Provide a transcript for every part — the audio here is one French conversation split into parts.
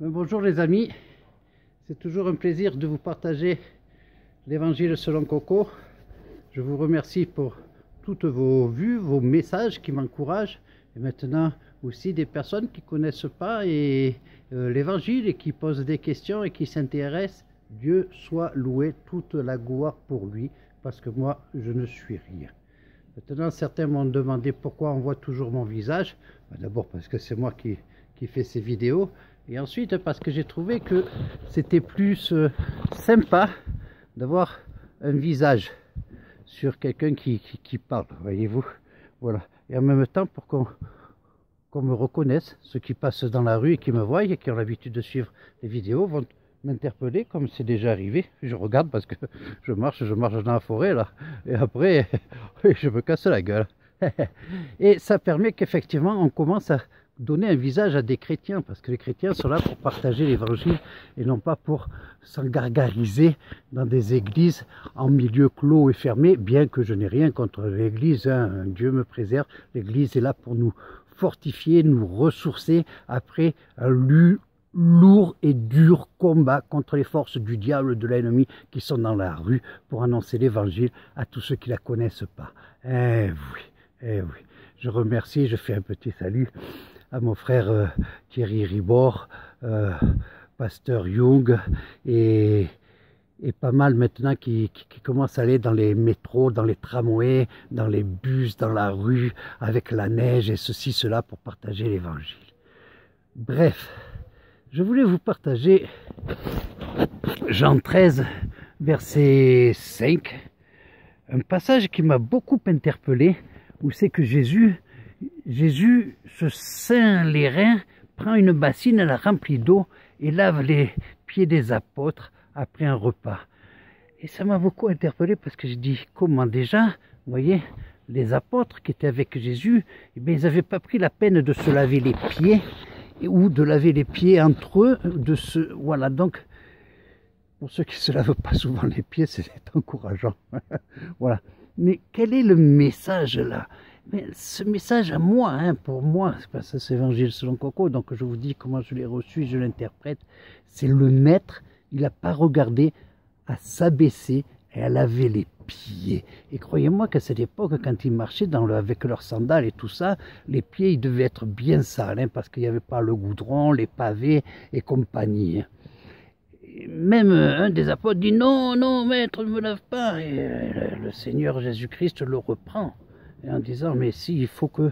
Bonjour les amis, c'est toujours un plaisir de vous partager l'évangile selon Coco. Je vous remercie pour toutes vos vues, vos messages qui m'encouragent, et maintenant aussi des personnes qui ne connaissent pas l'évangile et qui posent des questions et qui s'intéressent. Dieu soit loué, toute la gloire pour lui, parce que moi je ne suis rien. Maintenant certains m'ont demandé pourquoi on voit toujours mon visage. D'abord parce que c'est moi qui fais ces vidéos. Et ensuite, parce que j'ai trouvé que c'était plus sympa d'avoir un visage sur quelqu'un qui parle, voyez-vous. Voilà. Et en même temps, pour qu'on me reconnaisse, ceux qui passent dans la rue et qui me voient et qui ont l'habitude de suivre les vidéos vont m'interpeller, comme c'est déjà arrivé. Je regarde parce que je marche dans la forêt, là. Et après, je me casse la gueule. Et ça permet qu'effectivement, on commence à donner un visage à des chrétiens, parce que les chrétiens sont là pour partager l'évangile et non pas pour s'engargariser dans des églises en milieu clos et fermé, bien que je n'ai rien contre l'église, hein. Dieu me préserve, l'église est là pour nous fortifier, nous ressourcer après un lourd et dur combat contre les forces du diable, de l'ennemi qui sont dans la rue pour annoncer l'évangile à tous ceux qui ne la connaissent pas. Eh oui, je remercie, je fais un petit salut à mon frère Thierry Ribord, pasteur Young, et pas mal maintenant qui commencent à aller dans les métros, dans les tramways, dans les bus, dans la rue, avec la neige et ceci, cela, pour partager l'évangile. Bref, je voulais vous partager Jean 13, verset 5, un passage qui m'a beaucoup interpellé, où c'est que Jésus se ceint les reins, prend une bassine, la remplit d'eau et lave les pieds des apôtres après un repas. Et ça m'a beaucoup interpellé parce que je dis, comment déjà, vous voyez, les apôtres qui étaient avec Jésus, eh bien, ils n'avaient pas pris la peine de se laver les pieds ou de laver les pieds entre eux. Voilà, donc, pour ceux qui ne se lavent pas souvent les pieds, c'est encourageant. Voilà. Mais quel est le message là? Mais ce message à moi, hein, pour moi, c'est l'évangile selon Coco, donc je vous dis comment je l'ai reçu, je l'interprète. C'est le maître, il n'a pas regardé à s'abaisser et à laver les pieds. Et croyez-moi qu'à cette époque, quand ils marchaient avec leurs sandales et tout ça, les pieds, ils devaient être bien sales, hein, parce qu'il n'y avait pas le goudron, les pavés et compagnie. Hein. Même un des apôtres dit non, non, maître, ne me lave pas. Et le Seigneur Jésus-Christ le reprend en disant mais si, il faut que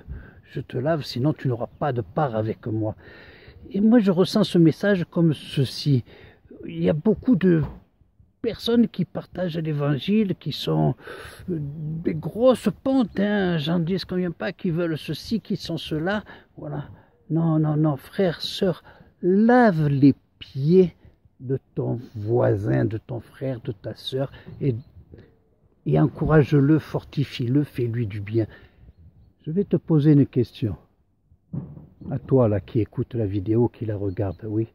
je te lave, sinon tu n'auras pas de part avec moi. Et moi je ressens ce message comme ceci. Il y a beaucoup de personnes qui partagent l'évangile, qui sont des grosses pontes, hein, j'en dis combien pas, qui veulent ceci, qui sont cela. Voilà. Non, non, non, frère, sœur, lave les pieds de ton voisin, de ton frère, de ta sœur, et encourage-le, fortifie-le, fais-lui du bien. Je vais te poser une question. À toi là qui écoute la vidéo, qui la regarde, oui.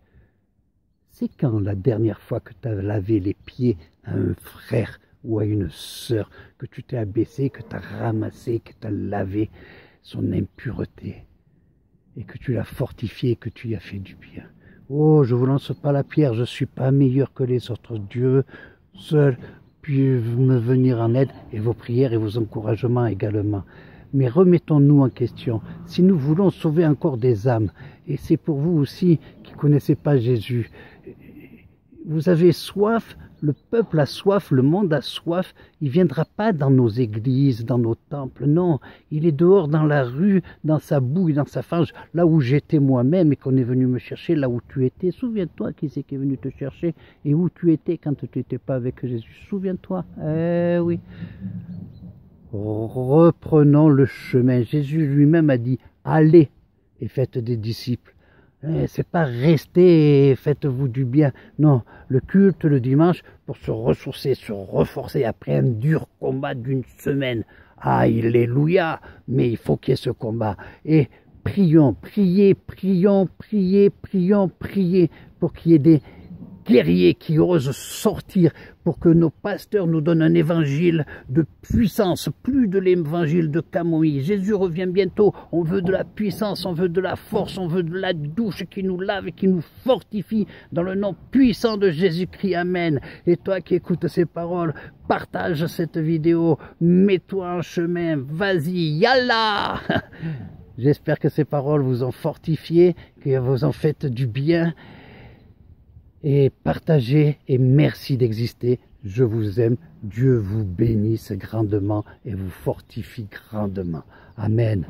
C'est quand la dernière fois que tu as lavé les pieds à un frère ou à une sœur, que tu t'es abaissé, que tu as ramassé, que tu as lavé son impureté, et que tu l'as fortifié, que tu y as fait du bien? Oh, je ne vous lance pas la pierre, je ne suis pas meilleur que les autres. Dieu seul peut me venir en aide, et vos prières et vos encouragements également. Mais remettons-nous en question. Si nous voulons sauver encore des âmes, et c'est pour vous aussi qui ne connaissez pas Jésus, vous avez soif, le peuple a soif, le monde a soif, il ne viendra pas dans nos églises, dans nos temples, non, il est dehors dans la rue, dans sa boue et dans sa fange, là où j'étais moi-même et qu'on est venu me chercher, là où tu étais. Souviens-toi qui c'est qui est venu te chercher et où tu étais quand tu n'étais pas avec Jésus, souviens-toi, oui. Reprenons le chemin. Jésus lui-même a dit, allez et faites des disciples. C'est pas rester et faites-vous du bien. Non, le culte le dimanche pour se ressourcer, se renforcer après un dur combat d'une semaine. Alléluia, mais il faut qu'il y ait ce combat. Et prions, priez pour qu'il y ait guerriers qui osent sortir pour que nos pasteurs nous donnent un évangile de puissance, plus de l'évangile de Camouille. Jésus revient bientôt, on veut de la puissance, on veut de la force, on veut de la douche qui nous lave et qui nous fortifie dans le nom puissant de Jésus-Christ. Amen. Et toi qui écoutes ces paroles, partage cette vidéo, mets-toi en chemin, vas-y, yalla. J'espère que ces paroles vous ont fortifié, que vous en faites du bien. Et partagez et merci d'exister. Je vous aime. Dieu vous bénisse grandement et vous fortifie grandement. Amen.